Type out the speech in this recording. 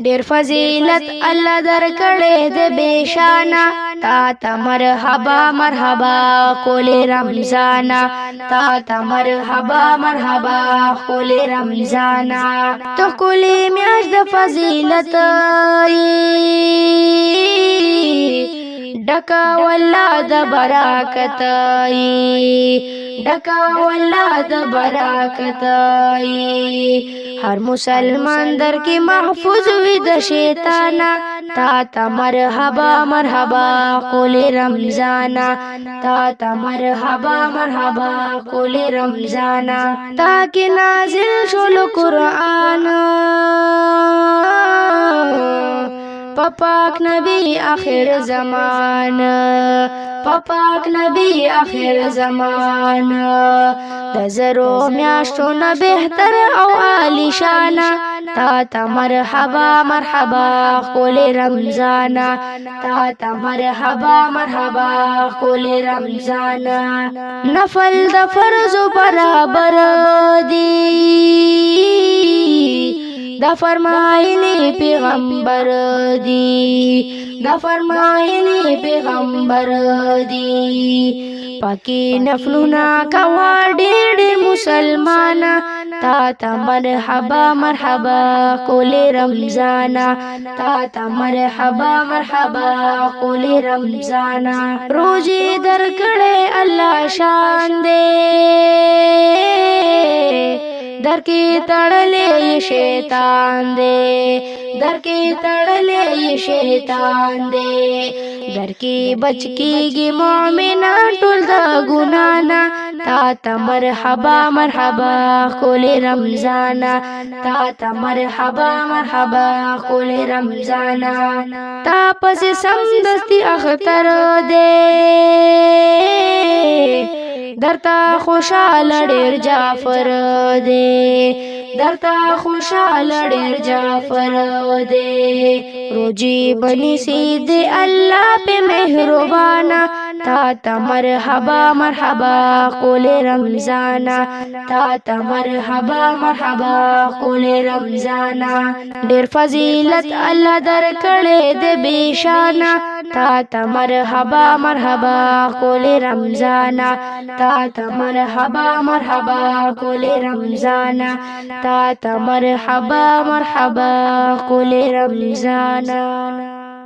ډیر فضیلت الله درکړې د بشانا تا ته مرحبا مرحبا کول رمضانا تا ته مرحبا مرحبا کول رمضانا ته کولې میاش د فضیلت ډکا والله د برکت ډکا والله د برکت هر مسلمان در کې محفوظ وي د شیطانا تا ته مرحبا مرحبا کول رمضانا تا ته مرحبا مرحبا کول رمضانا تا کې نازل شول قرآن پاک نبی آخر زمان پاک نبی آخر زمان د زرو میاشتو نه بهتر او عالی شانا تا ته مرحبا مرحبا کول رمضانا تا ته مرحبا مرحبا کول رمضانا نفل د فرض برابر دی دا فرمایلی پیغمبر دی دا فرمایلی پیغمبر دی پاکی نفلونا کوا ډېر مسلمانا تا ته مرحبا مرحبا کول رمضانا تا ته مرحبا مرحبا کول رمضانا روزي درکړې الله شان دې در کې تړلې شیطان دې در کې تړلې شیطان دې در کې بچ کېږي مؤمنان ټول د ګنانا تا ته مرحبا مرحبا کول رمضانا تا ته مرحبا مرحبا کول رمضانا تا پس سمدستي اختر دې درتا خوشاله ډېر جعفر دې درتا خوشاله ډېر جعفر دې روزي بنيسي دې الله په مهربانا تا ته مرحبا مرحبا کول رمضانا تا ته مرحبا مرحبا کول رمضانا ډېر فضیلت الله درکړې د بشانا تا ته مرحبا مرحبا کول رمضانا تا ته مرحبا مرحبا کول رمضانا تا ته مرحبا مرحبا کول رمضانا